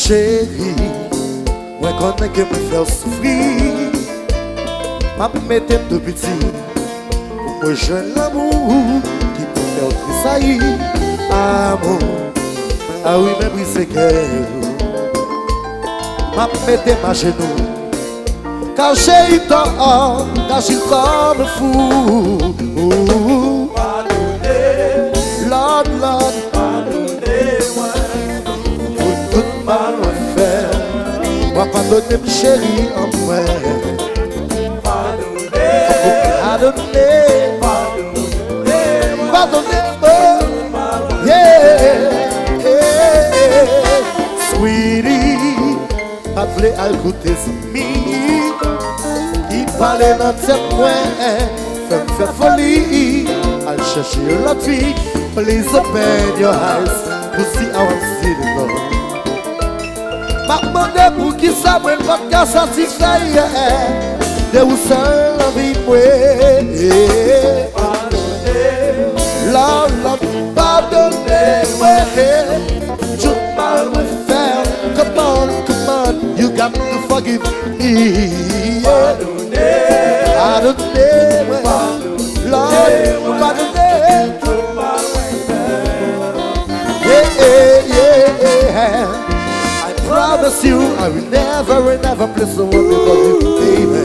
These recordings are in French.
chérie, moi connais que me faire souffrir. M'a mettre de petit, pour moi jeune l'amour qui peut faire tressaillir. Amour, ah oui, mais oui c'est que m'a mettre ma genou. Car j'ai eu tort, car j'ai comme fou. Pardonnez, Lord, Lord, pardonnez-moi pour tout mal fait. Moi pardonner ma chérie en moi. Pardonnez, Pardonnez, pardonnez-moi pardonnez-moi. Yeah, yeah. Sweetie, appelez à écouter amis. Il parlait dans cette point, fait me faire folie. I'll chercher l'autre fille. Please open your eyes to see how I'm feeling, Lord. Ma demande pour qui ça me va qu'à satisfaire. De où seul la vie mouée. Lord, Lord, pardonnez-moi. Tout mal me faire. Come on, you got to forgive me. Pardonnez-moi. Lord, pardonnez. Yeah. I promise you, I will never place the one above you, baby.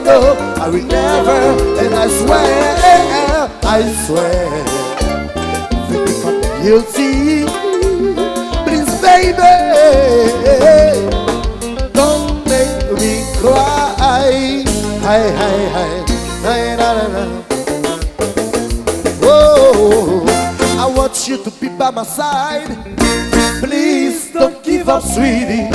No, I will never, and I swear, if I'm guilty, please, baby, don't make me cry. Hi, na. Oh, I want you to be by my side. Please don't give up, sweetie.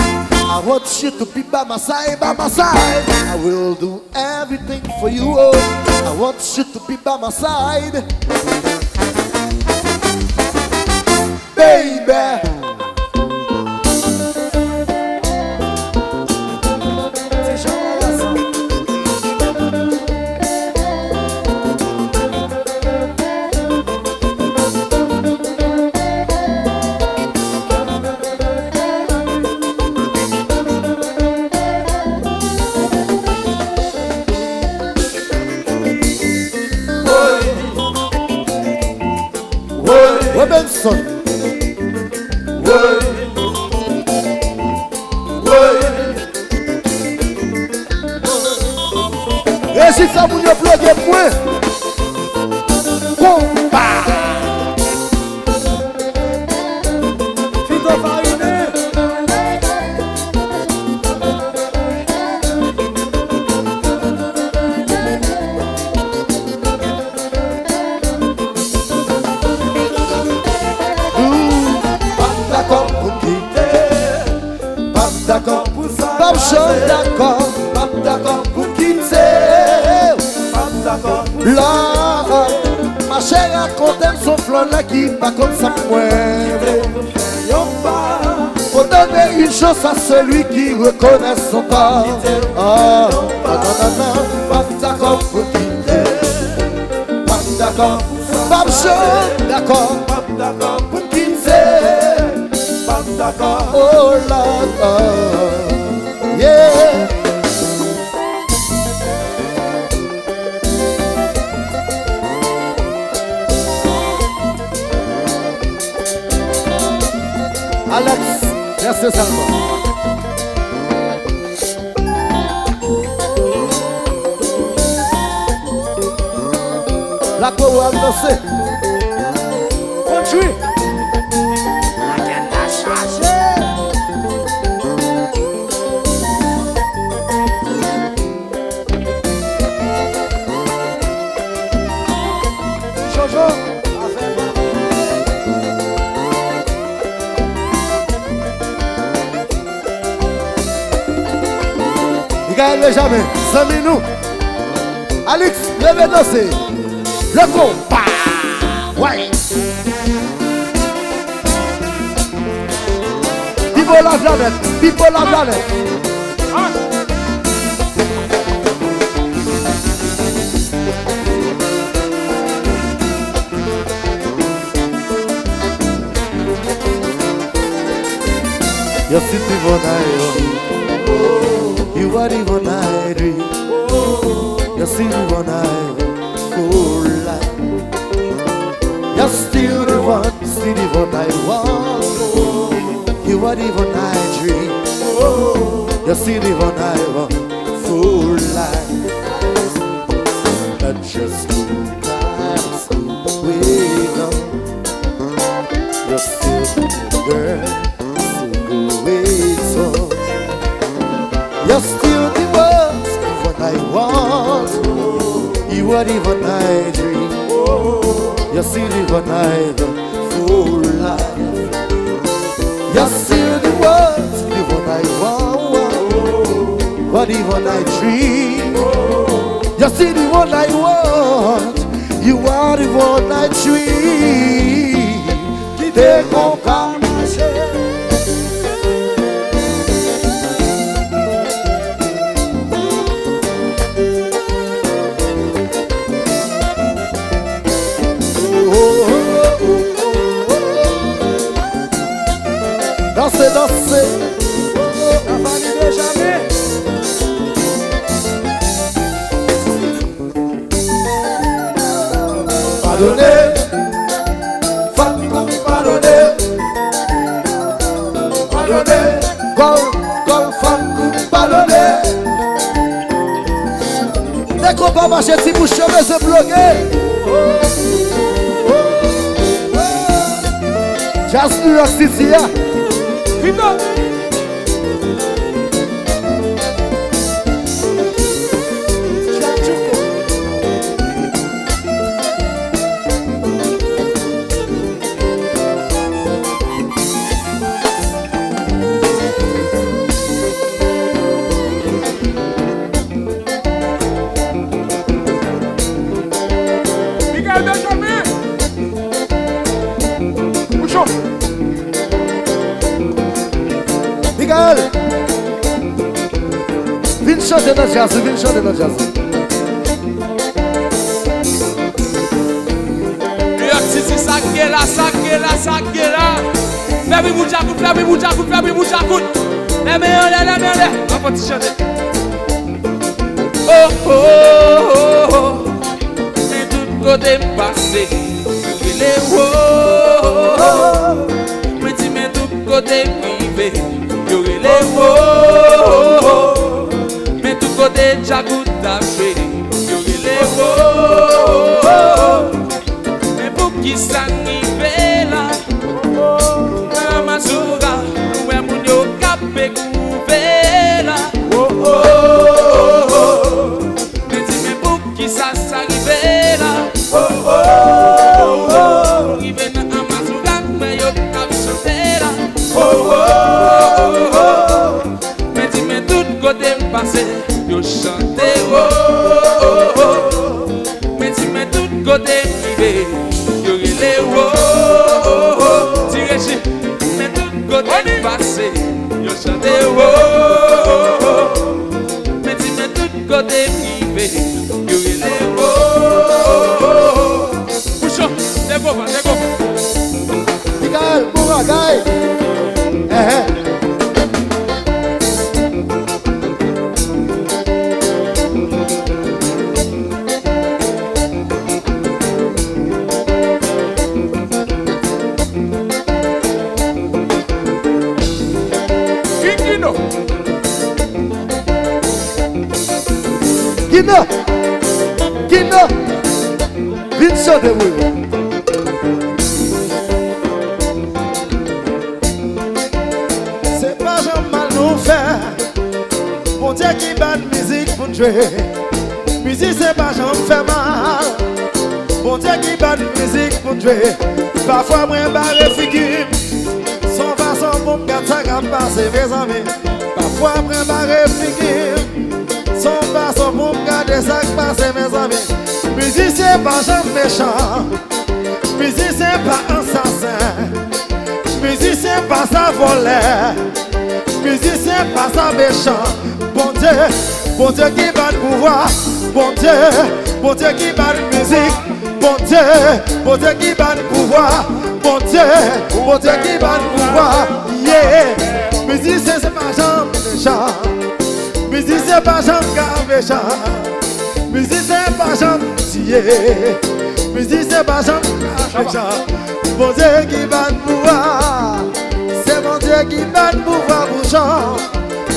I want you to be by my side, I will do everything for you. Oh, I want you to be by my side, baby. Robinson. Et si ça vous y a bloqué point, combat. Fito Farine. D'accord pour ça, d'accord pour quitter. Là, ma chère raconte son flanc là qui pas comme ça pointe. Faut donner une chance à celui qui reconnaît son corps. Oh, non, pas d'accord pour quitter. Pas d'accord pour ça, d'accord pour quitter. Oh Lord, yeah. Alex, merci seulement. La cour a dansé. Continue. Gaël jamais, sans nous. Alex, levez danser. Le combat. Ouais. Vive la planète, vive la planète. You're still the one I want. You are the one I dream. You're still the one I for life. You're still the one I want. You are the one I dream. You're still the one I want for life. Not just two times we know. You're still the girl, still going so. You're still the one I want. You are the one I dream. You're still the one I love for life. You're still the one I want. What the one I dream. You're still the one I want. You are the one I dream. Qui te comprend, ma chérie. Dansez, dansez. La famille de jamais. Pardonnez, Fatou, pardonnez. Pardonnez, Gol, Fatou, pardonnez. Dès qu'on va marcher, si vous cheveux se bloquer. Just New York City, yeah. Vito. Miguel Benjamin. Bouchon. Miguel, viens chanter dans le jazz, viens chanter dans le jazz. New York City, ça gueule là, ça gueule là, ça gueule là. Fais-moi bouger, fais-moi bouger, fais-moi bouger. Les meilleurs, on va te chanter. Oh, oh, oh, oh. Et tout côté passé, les oh, oh, oh. Mais tu mets tout côté privé. Les oh, oh, oh. Mais tout côté Djagout a fait. Les oh, oh, oh. Mais pour qui s'arrive là? Mazoura, ouais mon yo capé couvert là. Oh, oh, oh, oh. Mais dis mais pour qui ça s'arrive là? Oh, oh, oh, oh. Rive dans Mazoura, mais yo cap chanter là. Oh, oh, oh, oh. Mais dis mais tout côté passé, yo chanter. Oh, oh, oh, oh. Mais dis mais tout côté rive, yo relé. Oh, oh, oh. Tirez mais tout côté passé, yo chante. Oh, oh, oh. Mais dis mais tout côté privé, yo relé. Oh, oh, oh. Bouchon, dégo. Miguel, Bouragaï. Gina, viens chanter, oui. C'est pas jamais mal nous faire. Bon Dieu qui bat musique pour jouer. Musique c'est pas jamais fait mal. Bon Dieu qui bat musique pour jouer. Parfois moi barre figure. Son façon pour me garder ça quand passer mes amis. Parfois moi barre figure. Son façon pour me garder ça qui passe mes amis. Musicien pas jamais méchant. Musicien pas assassin. Musicien pas ça voleur. Musicien pas ça méchant. Bon Dieu qui bat le pouvoir. Bon Dieu qui bat la musique. Bon Dieu qui bat le pouvoir. Bon Dieu qui bat le pouvoir. Yeah. méchant. Musicien pas jamais qu'à méchant. Musicien pas jamais tié. Musicien pas jamais qu'à méchant. Bon Dieu qui va nous pouvoir. C'est mon Dieu qui va nous pouvoir pour chanter.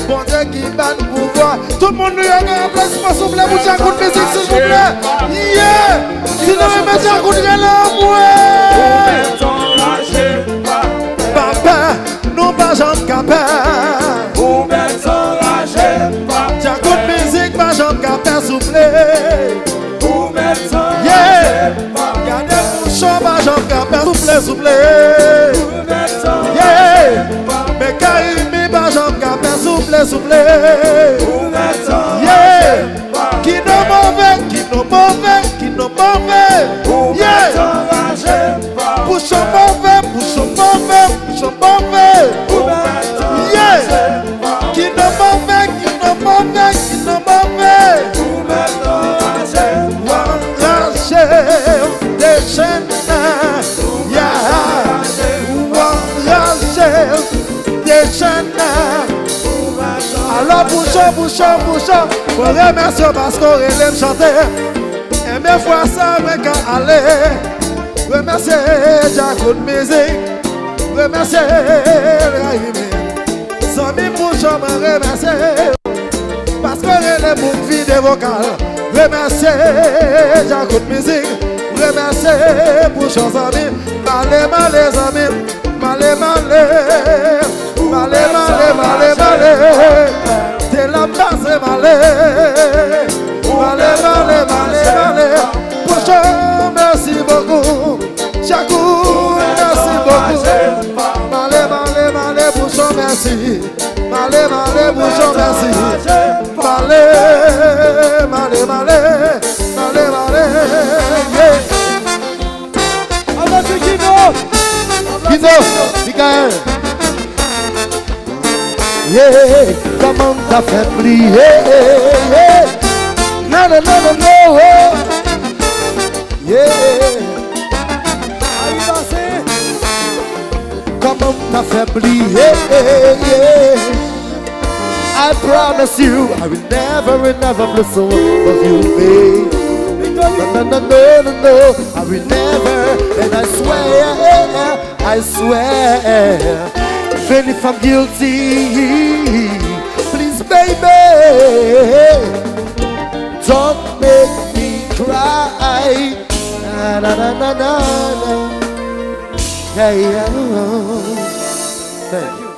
Bon Dieu qui va nous pouvoir. Tout le monde nous a un applaudissement s'il vous plaît. Vous avez un coup de musique s'il vous plaît. Yeah. Si nous mettons un coup de l'amour. Papa, nous pas jamais capables. Vous m'êtes enragé, J'ai un coup de musique, pas jamais capable s'il vous plaît. vous m'êtes Yeah. enragé, Gardez mon chant, pas jamais capable s'il vous plaît. vous m'êtes enragé, Yeah. Mais Karimi, pas jamais capable s'il vous plaît. vous m'êtes enragé, Yeah. Qui nous mauvais, qui nous mauvais, qui nous mauvais. vous m'êtes Yeah. enragé, Bouchon mauvais, bouchon mauvais, bouchon mauvais. vous m'êtes Yeah. Qui nous mauvais, qui nous mauvais, qui nous mauvais. vous m'êtes enragé, Enragé des chaînes. Yeah. Enragé des chaînes. Alors bouchon, bouchon, bouchon. Pour remercier parce qu'on aime chanter. Et mes fois ça, mais quand aller. Remercier Jaco de musique. Remercier Raïmé. Sans mi bouchon, me remercier. Parce que les boucles vidéo vocales. Remercier Jaco de musique. Remercier bouchon amis. Malé, malé, amis. Malé, malé. Malé, malé, malé, malé. T'es la base, malé. Malé, malé, malé, malé. Bouchon, merci beaucoup. Jaco, merci beaucoup. Malé, malé, malé, bouchon, merci. Malé, malé, bouchon, merci. Malé, malé, malé, malé, malé. Guido, Michael. Yeah, comment t'as fait plier? Yeah. Non, non, non, non, non. Yeah. Comment t'as fait plier? Yeah. I promise you, I will never lose so of you, babe. No, no, no, no, no, no, I will never, and I swear, even if I'm guilty, please, baby, don't make me cry. Na na na na na na. Yeah, yeah. Thank you.